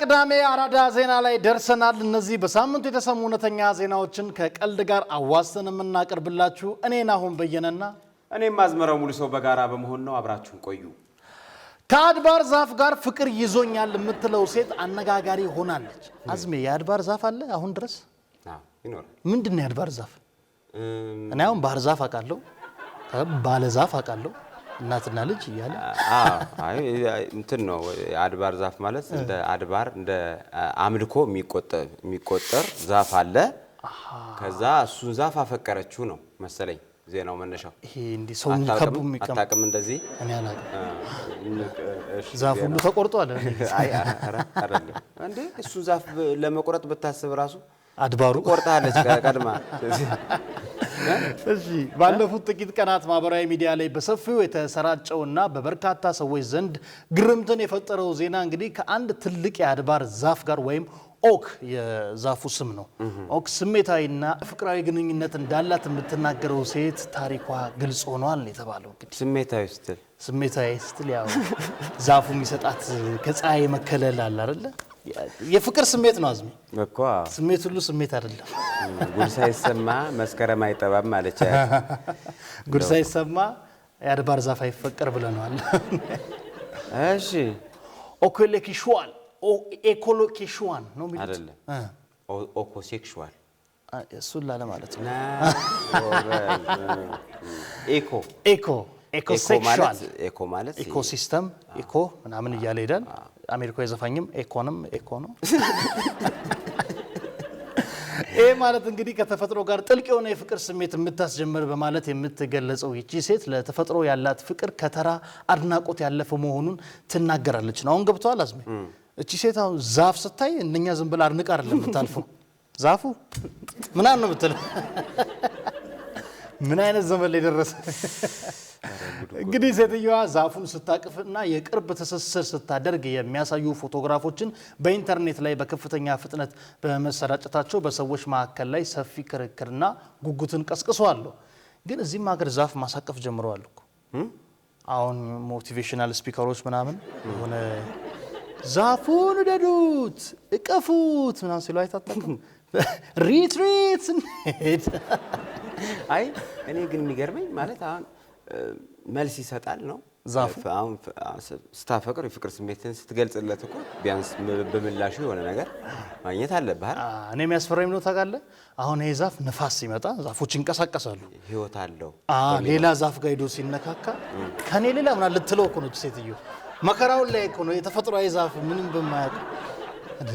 ቅዳሜ አራዳ ዜና ላይ ደርሰናል። እነዚህ በሳምንቱ የተሰሙ እውነተኛ ዜናዎችን ከቀልድ ጋር አዋስተን የምናቀርብላችሁ እኔና አሁን በየነና እኔም ማዝመራው ሙሉ ሰው በጋራ በመሆን ነው። አብራችሁን ቆዩ። ከአድባር ዛፍ ጋር ፍቅር ይዞኛል የምትለው ሴት አነጋጋሪ ሆናለች። አዝሜ የአድባር ዛፍ አለ አሁን ድረስ? ይኖር። ምንድነው የአድባር ዛፍ? እኔ አሁን ባህር ዛፍ አውቃለሁ፣ ባለ ዛፍ አውቃለሁ፣ እናትና ልጅ ይያለ አይ እንትን ነው። አድባር ዛፍ ማለት እንደ አድባር እንደ አምልኮ የሚቆጠር ዛፍ አለ። ከዛ እሱን ዛፍ አፈቀረችው ነው መሰለኝ ዜናው መነሻው። ይሄ እንዲ ሰው ከቡ የሚቀም አታውቅም እንደዚህ? እኔ አላውቅም። ዛፍ ሁሉ ተቆርጧል። አይ አይደለም እንዴ እሱ ዛፍ ለመቆረጥ ብታስብ ራሱ አድባሩ ቆርጣለች ቀድማ። እሺ ባለፉት ጥቂት ቀናት ማህበራዊ ሚዲያ ላይ በሰፊው የተሰራጨውና በበርካታ ሰዎች ዘንድ ግርምትን የፈጠረው ዜና እንግዲህ ከአንድ ትልቅ የአድባር ዛፍ ጋር ወይም ኦክ የዛፉ ስም ነው። ኦክ ስሜታዊና ፍቅራዊ ግንኙነት እንዳላት የምትናገረው ሴት ታሪኳ ግልጽ ሆኗል የተባለው። እንግዲህ ስሜታዊ ስትል ያው ዛፉ የሚሰጣት ከፀሐይ መከለል አለ አይደለ? የፍቅር ስሜት ነው አዝሜ እኮ። ስሜት ሁሉ ስሜት አይደለም። ጉድ ሳይሰማ መስከረም አይጠባም ማለች። ጉድ ሳይሰማ የአድባር ዛፍ አይፈቀር ብለናል። እሺ ኦኮሌኪሽዋል ኤኮሎኬሽዋን ነው የሚሉት አይደለም? ኦኮሴክሹዋል እሱን ላለ ማለት ነው። ኤኮሴክሹዋል ኤኮ ማለት ኢኮሲስተም ኢኮ ምናምን እያለ ሄዳል። አሜሪካዊ ዘፋኝም ኤኮንም ኤኮ ነው። ይሄ ማለት እንግዲህ ከተፈጥሮ ጋር ጥልቅ የሆነ የፍቅር ስሜት የምታስጀምር በማለት የምትገለጸው ይቺ ሴት ለተፈጥሮ ያላት ፍቅር ከተራ አድናቆት ያለፈ መሆኑን ትናገራለች ነው። አሁን ገብቷል አዝሜ። እቺ ሴት አሁን ዛፍ ስታይ እነኛ ዝም ብላ አድንቃ አይደለም የምታልፈው። ዛፉ ምናምን ነው የምትለው። ምን አይነት ዘመን ላይ ደረሰ? እንግዲህ ሴትዮዋ ዛፉን ስታቅፍና የቅርብ ትስስር ስታደርግ የሚያሳዩ ፎቶግራፎችን በኢንተርኔት ላይ በከፍተኛ ፍጥነት በመሰራጨታቸው በሰዎች መካከል ላይ ሰፊ ክርክርና ጉጉትን ቀስቅሰዋል። ግን እዚህም ሀገር ዛፍ ማሳቀፍ ጀምረዋል እኮ። አሁን ሞቲቬሽናል ስፒከሮች ምናምን ሆነ ዛፉን ውደዱት እቀፉት ምናምን ሲሉ አይታጣኩም። ሪትሪት እንሄድ። አይ እኔ ግን የሚገርመኝ ማለት አሁን መልስ ይሰጣል ነው ዛፉ። አሁን ስታፈቅር የፍቅር ስሜትን ስትገልጽለት እኮ ቢያንስ በምላሹ የሆነ ነገር ማግኘት አለብህ። እኔ የሚያስፈራኝ ነው ታውቃለህ? አሁን ይሄ ዛፍ ንፋስ ሲመጣ ዛፎች ይንቀሳቀሳሉ፣ ህይወት አለው። ሌላ ዛፍ ጋር ሄዶ ሲነካካ ከኔ ሌላ ምናምን ልትለው እኮ ነው ሴትዮ። መከራውን ላይ እኮ ነው የተፈጥሯዊ ዛፍ ምንም በማያውቅ እንዴ።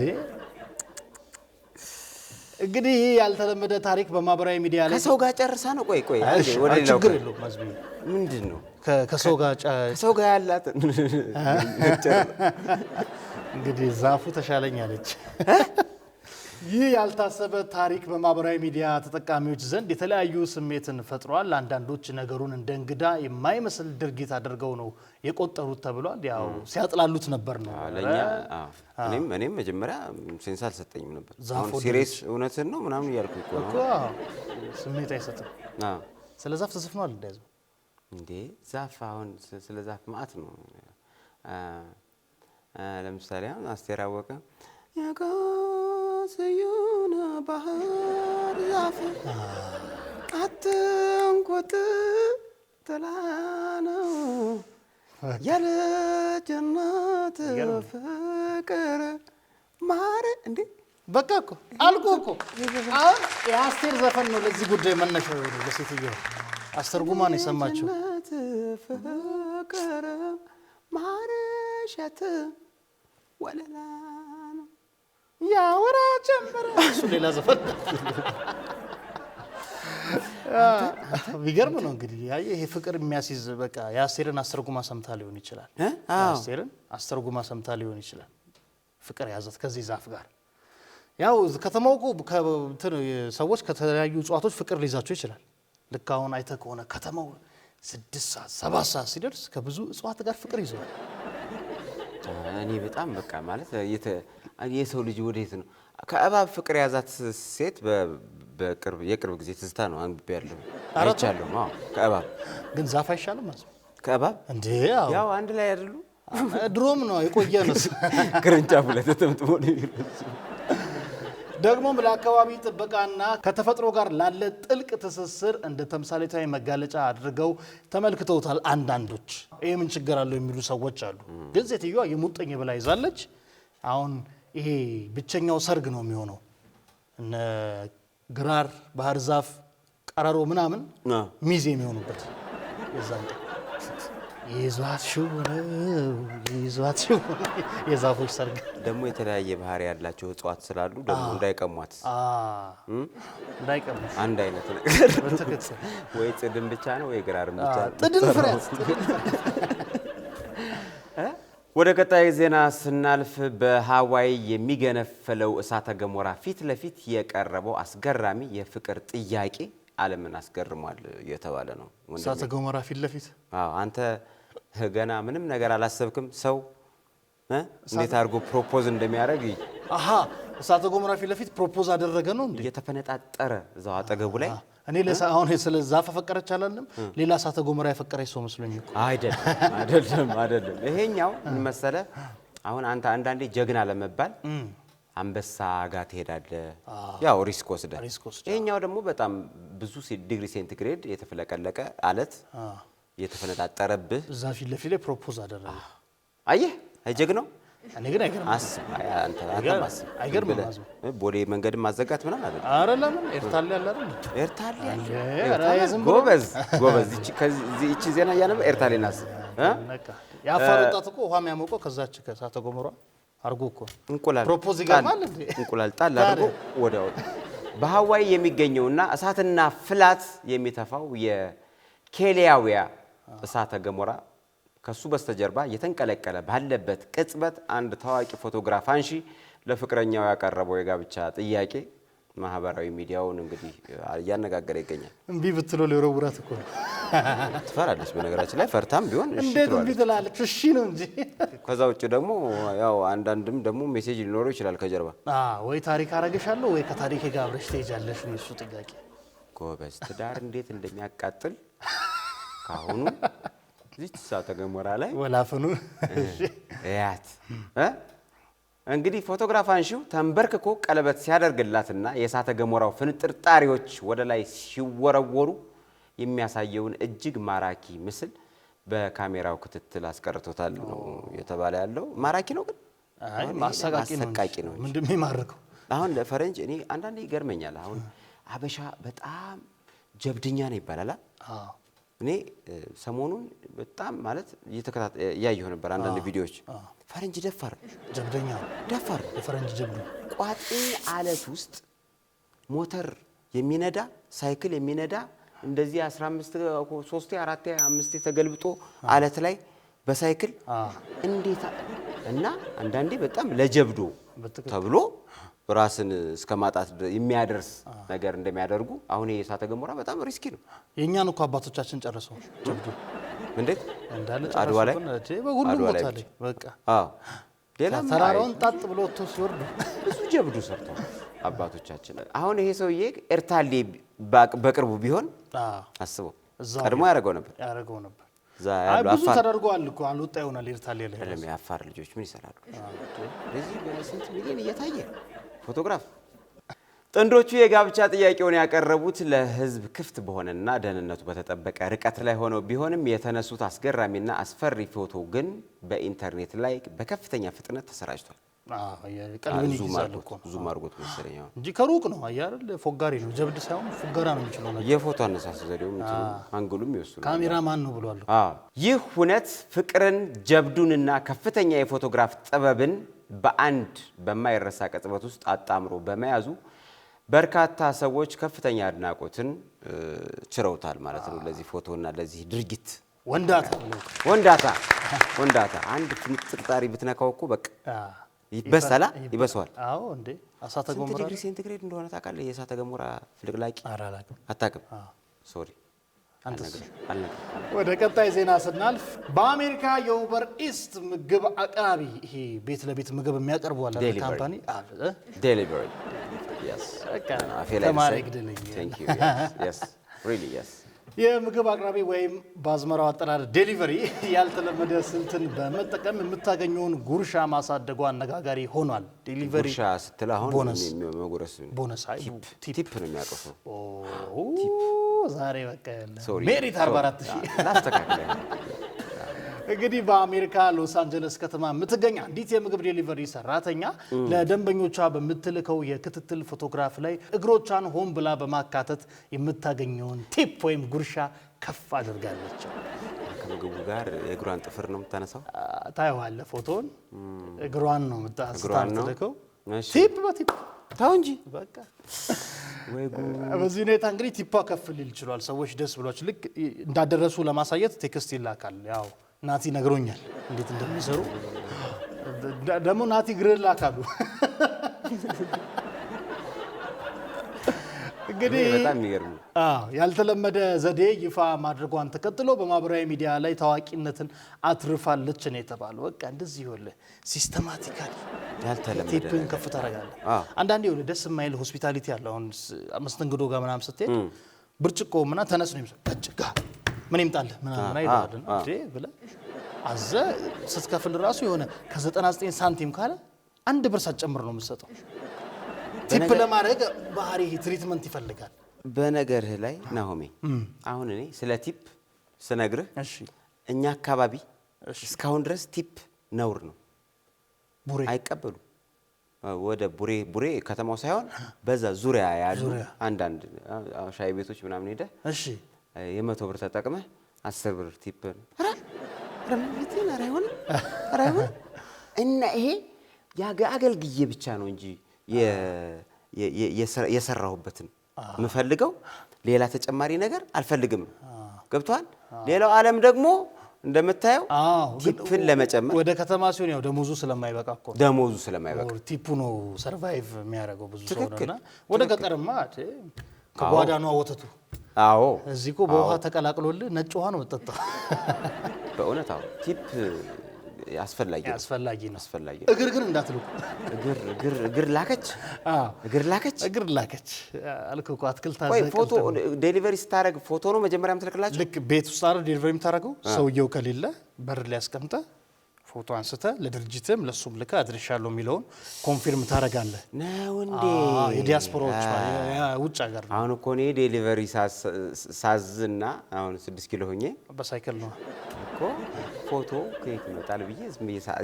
እንግዲህ ያልተለመደ ታሪክ በማህበራዊ ሚዲያ ላይ ከሰው ጋር ጨርሳ ነው። ቆይ ወደ ሌላው ችግር የለውም ማዝቢ። ምንድነው ከሰው ጋር ያላት እንግዲህ ዛፉ ተሻለኛለች። ይህ ያልታሰበ ታሪክ በማህበራዊ ሚዲያ ተጠቃሚዎች ዘንድ የተለያዩ ስሜትን ፈጥሯል። አንዳንዶች ነገሩን እንደ እንግዳ የማይመስል ድርጊት አድርገው ነው የቆጠሩት ተብሏል። ያው ሲያጥላሉት ነበር ነው ለኛ። እኔም መጀመሪያ ሴንስ አልሰጠኝም ነበር። አሁን ሲሪየስ እውነትን ነው ምናምን እያልኩ እኮ ስሜት አይሰጥም። ስለ ዛፍ ተዘፍኗል እንደዚህ እንዴ? ዛፍ አሁን ስለ ዛፍ ማአት ነው። ለምሳሌ አሁን አስቴር አወቀ ያጋሰዩና ባህር ዛፍ አትንኮት ተላነው ያለ ጀነት ፍቅር ማረ እንዴ። በቃ እኮ አልኩ እኮ። አሁን የአስቴር ዘፈን ነው ለዚህ ጉዳይ መነሻው ነው። ለሴትየው አስተርጉማ ነው የሰማችው። ፍቅር ማረሸት ወለላ ነው ያወራ ጀመረ። እሱ ሌላ ዘፈን ቢገርም ነው እንግዲህ። ይሄ ፍቅር የሚያስይዝ በቃ የአስቴርን አስተርጉማ ሰምታ ሊሆን ይችላል። የአስቴርን አስተርጉማ ሰምታ ሊሆን ይችላል። ፍቅር ያዛት ከዚህ ዛፍ ጋር። ያው ከተማው ሰዎች ከተለያዩ እጽዋቶች ፍቅር ሊይዛቸው ይችላል። ልክ አሁን አይተህ ከሆነ ከተማው 6 ሰዓት 7 ሰዓት ሲደርስ ከብዙ እጽዋት ጋር ፍቅር ይዘዋል። እኔ በጣም በቃ ማለት የሰው ልጅ ወዴት ነው? ከእባብ ፍቅር ያዛት ሴት የቅርብ ጊዜ ትዝታ ነው አንብቤ ያለው አይቻለሁ። ከእባብ ግን ዛፍ አይሻልም ማለት ከእባብ እንዴ? ያው አንድ ላይ አይደሉ? ድሮም ነው የቆየ ነው ቅርንጫፉ ላይ ተጠምጥሞ ነው የሚሉት። ደግሞም ለአካባቢ ጥበቃና ከተፈጥሮ ጋር ላለ ጥልቅ ትስስር እንደ ተምሳሌታዊ መጋለጫ አድርገው ተመልክተውታል አንዳንዶች። ይሄ ምን ችግር አለው የሚሉ ሰዎች አሉ። ግን ሴትዮዋ የሙጥኝ ብላ ይዛለች። አሁን ይሄ ብቸኛው ሰርግ ነው የሚሆነው። እነ ግራር፣ ባህር ዛፍ፣ ቀረሮ ምናምን ሚዜ የሚሆኑበት የዛን ይዟት የዛፎች ሰርግ ደግሞ የተለያየ ባህሪ ያላቸው እጽዋት ስላሉ ደግሞ እንዳይቀሟት እንዳይቀሙሽ አንድ አይነት ነገር ወይ ጽድም ብቻ ነው ወይ ግራርም ብቻ ነው። ጥድን ፍሬያት። ወደ ቀጣይ ዜና ስናልፍ በሃዋይ የሚገነፈለው እሳተ ገሞራ ፊት ለፊት የቀረበው አስገራሚ የፍቅር ጥያቄ ዓለምን አስገርሟል የተባለ ነው። እሳተ ገሞራ ፊት ለፊት አንተ ገና ምንም ነገር አላሰብክም። ሰው እንዴት አድርጎ ፕሮፖዝ እንደሚያደርግ እሳተ ገሞራ ፊት ለፊት ፕሮፖዝ አደረገ ነው እንዴ? እየተፈነጣጠረ እዛው አጠገቡ ላይ እኔ አሁን ስለዛ ፈቀረች አላለም። ሌላ እሳተ ገሞራ የፈቀረች ሰው መስሎኝ እኮ አይደለም። ይሄኛው ምን መሰለህ፣ አሁን አንተ አንዳንዴ ጀግና ለመባል አንበሳ ጋር ትሄዳለህ፣ ያው ሪስክ ወስደህ። ይሄኛው ደግሞ በጣም ብዙ ዲግሪ ሴንቲግሬድ የተፈለቀለቀ አለት የተፈነጣጠረብህ እዛ ፊት ለፊት ላይ ፕሮፖዝ አደረገ። አየህ አይጀግነው? እኔ ግን አይገርም አይገርም። ቦሌ መንገድ ማዘጋት ምናምን አይደለም። ኧረ ለምን ኤርታሌ ያለ አይደል? ኤርታሌ ጎበዝ። እቺ ዜና እያነበ ኤርታሌ ናስ የአፋር ወጣት እኮ ውሃ የሚያሞቀው ከዛች ከእሳተ ገሞራ አርጎ እኮ እንቁላል ፕሮፖዝ ይገርማል እንዴ! እንቁላል ጣል አድርጎ ወዲያው በሃዋይ የሚገኘውና እሳትና ፍላት የሚተፋው የኬሊያዊያ እሳተ ገሞራ ከሱ በስተጀርባ የተንቀለቀለ ባለበት ቅጽበት አንድ ታዋቂ ፎቶግራፍ አንሺ ለፍቅረኛው ያቀረበው የጋብቻ ጥያቄ ማህበራዊ ሚዲያውን እንግዲህ እያነጋገረ ይገኛል። እምቢ ብትለው ለወረውራት እኮ ትፈራለች። በነገራችን ላይ ፈርታም ቢሆን እሺ እንዴት እምቢ ትላለች? እሺ ነው እንጂ። ከዛ ውጭ ደግሞ ያው አንዳንድም ደግሞ ሜሴጅ ሊኖረው ይችላል ከጀርባ። ወይ ታሪክ አረጋሻለሁ ወይ ከታሪክ ጋር አብረሽ ትሄጃለሽ ነው እሱ ጥያቄ። ጎበዝ። ትዳር እንዴት እንደሚያቃጥል ካሁኑ እዚህ እሳተ ገሞራ ላይ ወላፈኑ ያት እንግዲህ ፎቶግራፍ አንሺው ተንበርክኮ ቀለበት ሲያደርግላትና የእሳተ ገሞራው ፍንጥርጣሪዎች ወደ ላይ ሲወረወሩ የሚያሳየውን እጅግ ማራኪ ምስል በካሜራው ክትትል አስቀርቶታል ነው የተባለ ያለው። ማራኪ ነው ግን ማሰቃቂ ነው። ምንድነው የሚማርከው? አሁን ለፈረንጅ እኔ አንዳንዴ ይገርመኛል። አሁን አበሻ በጣም ጀብድኛ ነው ይባላል። እኔ ሰሞኑን በጣም ማለት እያየሁ ነበር አንዳንድ ቪዲዮዎች። ፈረንጅ ደፋር ጀብደኛ ደፋር የፈረንጅ ጀብዱ ቋጥኝ አለት ውስጥ ሞተር የሚነዳ ሳይክል የሚነዳ እንደዚህ 15 3 4 5 ተገልብጦ አለት ላይ በሳይክል እንዴት እና አንዳንዴ በጣም ለጀብዶ ተብሎ ራስን እስከማጣት የሚያደርስ ነገር እንደሚያደርጉ አሁን የእሳተ ገሞራ በጣም ሪስኪ ነው። የኛን እኮ አባቶቻችን ጨርሰው ጀብዱ እንዴት እንዳለ አድዋ ላይ በሁሉም ቦታ ላይ በቃ ሌላ ተራራውን ጣጥ ብሎ ወጥቶ ሲወርዱ ብዙ ጀብዱ ሰርተው አባቶቻችን። አሁን ይሄ ሰውዬ ኤርታሌ በቅርቡ ቢሆን አስበው ቀድሞ ያደርገው ነበር። ብዙ ተደርጓል እኮ አልወጣ ይሆናል ኤርታሌ ላይ። የአፋር ልጆች ምን ይሰራሉ? ለዚህ በስንት ሚሊዮን እየታየ ፎቶግራፍ። ጥንዶቹ የጋብቻ ጥያቄውን ያቀረቡት ለሕዝብ ክፍት በሆነና ደህንነቱ በተጠበቀ ርቀት ላይ ሆነው ቢሆንም የተነሱት አስገራሚና አስፈሪ ፎቶ ግን በኢንተርኔት ላይ በከፍተኛ ፍጥነት ተሰራጭቷል። ቀልብን ይይዛል እኮ ዙም አድርጎት መሰለኝ እንጂ ከሩቅ ነው አይደል? ፎጋሪ ነው፣ ጀብድ ሳይሆን ፉገራ ነው የሚችለው ነገር። የፎቶ አነሳስ ዘዴው እንትኑ አንግሉም ይወስኑ ካሜራማን ነው ብሏል። ይህ ሁነት ፍቅርን፣ ጀብዱንና ከፍተኛ የፎቶግራፍ ጥበብን በአንድ በማይረሳ ቅጽበት ውስጥ አጣምሮ በመያዙ በርካታ ሰዎች ከፍተኛ አድናቆትን ችረውታል ማለት ነው ለዚህ ፎቶና ለዚህ ድርጊት። ወንዳታ አንድ ፍንጥርጣሪ ብትነካው እኮ በቃ ይበሰዋል። አዎ እንዴ እሳተ ገሞራ ዲግሪ ሴንቲግሬድ እንደሆነ ታውቃለህ? የእሳተ ገሞራ ፍልቅላቂ አታውቅም? ሶሪ ወደ ቀጣይ ዜና ስናልፍ በአሜሪካ የኡበር ኢስት ምግብ አቅራቢ ይሄ ቤት ለቤት ምግብ የሚያቀርቡ አለ ካምፓኒ ዴሊቨሪ የምግብ አቅራቢ ወይም በአዝመራው አጠራር ዴሊቨሪ ያልተለመደ ስልትን በመጠቀም የምታገኘውን ጉርሻ ማሳደጉ አነጋጋሪ ሆኗል። ዴሊቨሪ ጉርሻ ስትል አሁን መጉረስ ቦነስ ቲፕ ነው የሚያቀፈው። ዛሬ በቃ ሜሪት 44000 ላስተካክለ። እንግዲህ በአሜሪካ ሎስ አንጀለስ ከተማ የምትገኝ አንዲት የምግብ ዴሊቨሪ ሰራተኛ ለደንበኞቿ በምትልከው የክትትል ፎቶግራፍ ላይ እግሮቿን ሆን ብላ በማካተት የምታገኘውን ቲፕ ወይም ጉርሻ ከፍ አድርጋለች። ከምግቡ ጋር የእግሯን ጥፍር ነው የምታነሳው። ታየዋለህ ፎቶውን። እግሯን ነው የምታስተካክለው። ቲፕ በቲፕ ታው እንጂ በቃ በዚህ ሁኔታ እንግዲህ ቲፓ ከፍ ሊል ይችላል። ሰዎች ደስ ብሏቸው ልክ እንዳደረሱ ለማሳየት ቴክስት ይላካል። ያው ናቲ ነግሮኛል እንዴት እንደሚሰሩ። ደግሞ ናቲ ግርል ላካሉ። እንግዲህ በጣም የሚገርም ያልተለመደ ዘዴ ይፋ ማድረጓን ተከትሎ በማህበራዊ ሚዲያ ላይ ታዋቂነትን አትርፋለች ነው የተባለው። በቃ እንደዚህ ይኸውልህ ሲስተማቲካሊ ያልተለመደ ቲፕን ከፍ ታደርጋለህ። አንዳንዴ ይኸውልህ ደስ የማይል ሆስፒታሊቲ ያለው አሁን መስተንግዶ ጋር ምናምን ስትሄድ ብርጭቆ ምናምን ተነስ ነው የሚሰጥ ከጭጋ ምን ይምጣልህ ምናምን አይደል እንዴ ብለህ አዘ ስትከፍል ራሱ የሆነ ከ99 ሳንቲም ካለ 1 ብር ሳትጨምር ነው የምትሰጠው። ቲፕ ለማድረግ ባህሪ ትሪትመንት ይፈልጋል። በነገርህ ላይ ናሆሜ አሁን እኔ ስለ ቲፕ ስነግርህ እኛ አካባቢ እስካሁን ድረስ ቲፕ ነውር ነው። ቡሬ አይቀበሉ። ወደ ቡሬ ከተማው ሳይሆን በዛ ዙሪያ ያሉ አንዳንድ ሻይ ቤቶች ምናምን ሄደህ የ100 ብር ተጠቅመህ 10 ብር ቲፕ እና ይሄ አገልግዬ ብቻ ነው እንጂ የሰራሁበትን የምፈልገው ሌላ ተጨማሪ ነገር አልፈልግም። ገብቷል። ሌላው ዓለም ደግሞ እንደምታየው ቲፕን ለመጨመር ወደ ከተማ ሲሆን ያው ደሞዙ ስለማይበቃ እኮ ደሞዙ ስለማይበቃ ቲፑ ነው ሰርቫይቭ የሚያደርገው ብዙ ሰው ነውና ወደ ገጠርማ ከጓዳ ነው ወተቱ። አዎ እዚህ እኮ በውሃ ተቀላቅሎልህ ነጭ ውሃ ነው የምትጠጣው። በእውነት አዎ ቲፕ አስፈላጊ ነው። እግር ግን እንዳትልኩ። እግር ላከች አልኩ እኮ አትክልት ወይ ፎቶ ዴሊቨሪ ስታደርግ ፎቶ ነው መጀመሪያ የምትልክላቸው። ልክ ቤት ውስጥ አይደል ዴሊቨሪ የምታደርገው። ሰውየው ከሌለ በር ላይ አስቀምጠህ ፎቶ አንስተህ ለድርጅትም ለሱም ልከህ አድርሻለሁ የሚለውን ኮንፊርም ታደርጋለህ ነው እንዴ? የዲያስፖራዎች ውጭ ሀገር ነው። አሁን እኮ እኔ ዴሊቨሪ ሳዝና አሁን 6 ኪሎ ሆኜ በሳይክል ነው እኮ ፎቶ ከየት ይመጣል ብዬ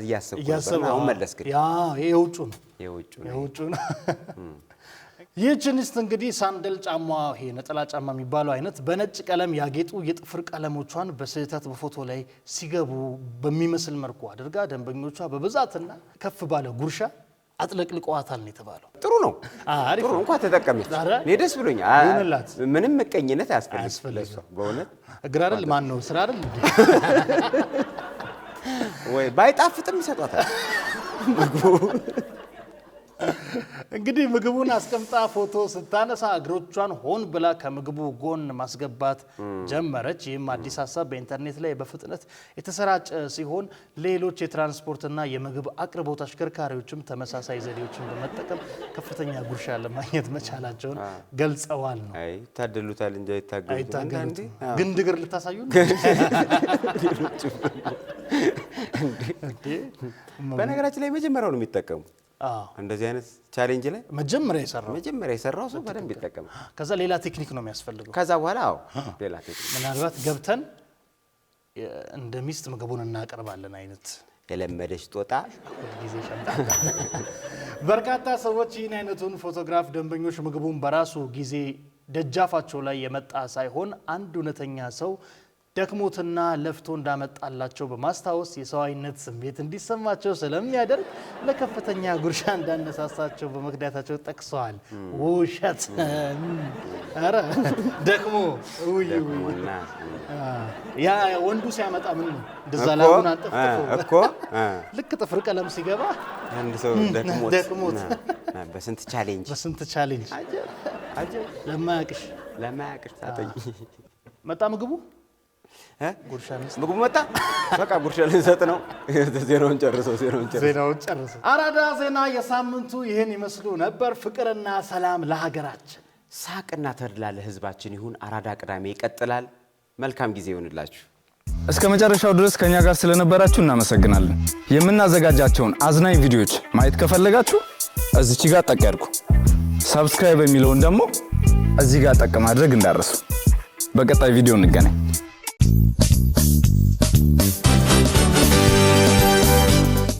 እያሰብኩ ነበር። አሁን መለስክ። የውጭ ነው። ይህች እንስት እንግዲህ ሳንደል ጫማ ይሄ ነጠላ ጫማ የሚባለው አይነት በነጭ ቀለም ያጌጡ የጥፍር ቀለሞቿን በስህተት በፎቶ ላይ ሲገቡ በሚመስል መልኩ አድርጋ ደንበኞቿ በብዛትና ከፍ ባለ ጉርሻ አጥለቅልቀዋታል ነው የተባለው። ጥሩ ነው። ጥሩ እንኳን ተጠቀመች። እኔ ደስ ብሎኛል። ምንም መቀኝነት አያስፈልግም። በእውነት እግር አይደል ማን ነው ስራ አይደል ወይ ባይጣፍጥም ይሰጧታል። እንግዲህ ምግቡን አስቀምጣ ፎቶ ስታነሳ እግሮቿን ሆን ብላ ከምግቡ ጎን ማስገባት ጀመረች። ይህም አዲስ ሀሳብ በኢንተርኔት ላይ በፍጥነት የተሰራጨ ሲሆን ሌሎች የትራንስፖርትና የምግብ አቅርቦት አሽከርካሪዎችም ተመሳሳይ ዘዴዎችን በመጠቀም ከፍተኛ ጉርሻ ለማግኘት መቻላቸውን ገልጸዋል። ነው አይ ታደሉታል እንጂ አይታገሉም። ግን ድግር ልታሳዩ በነገራችን ላይ መጀመሪያው ነው የሚጠቀሙ እንደዚህ አይነት ቻሌንጅ ላይ መጀመሪያ የሰራው ሰው በደንብ ይጠቀም። ከዛ ሌላ ቴክኒክ ነው የሚያስፈልገው። ከዛ በኋላ ሌላ ቴክኒክ ምናልባት ገብተን እንደ ሚስት ምግቡን እናቀርባለን አይነት የለመደች ጦጣ ጊዜ ሸምጣ። በርካታ ሰዎች ይህን አይነቱን ፎቶግራፍ ደንበኞች ምግቡን በራሱ ጊዜ ደጃፋቸው ላይ የመጣ ሳይሆን አንድ እውነተኛ ሰው ደክሞትና ለፍቶ እንዳመጣላቸው በማስታወስ የሰዋይነት ስሜት እንዲሰማቸው ስለሚያደርግ ለከፍተኛ ጉርሻ እንዳነሳሳቸው በመክዳታቸው ጠቅሰዋል። ውሸት አረ ደክሞ ያ ወንዱ ሲያመጣ ምን ነው እንደዛ ላውን አንጠፍጥፎ እኮ ልክ ጥፍር ቀለም ሲገባ አንድ ሰው ደክሞት በስንት ቻሌንጅ አጀብ ለማያቅሽ ታጠኝ መጣ ምግቡ መጣ። በቃ ጉርሻ ልንሰጥ ነው። ዜናውን ጨርሶ አራዳ ዜና የሳምንቱ ይህን ይመስሉ ነበር። ፍቅርና ሰላም ለሀገራችን። ሳቅና ተድላ ለህዝባችን ይሁን። አራዳ ቅዳሜ ይቀጥላል። መልካም ጊዜ ይሁንላችሁ። እስከ መጨረሻው ድረስ ከኛ ጋር ስለነበራችሁ እናመሰግናለን። የምናዘጋጃቸውን አዝናኝ ቪዲዮዎች ማየት ከፈለጋችሁ እዚች ጋር ጠቅ ያድርጉ። ሰብስክራይብ የሚለውን ደግሞ እዚህ ጋር ጠቅ ማድረግ እንዳትረሱ። በቀጣይ ቪዲዮ እንገናኝ።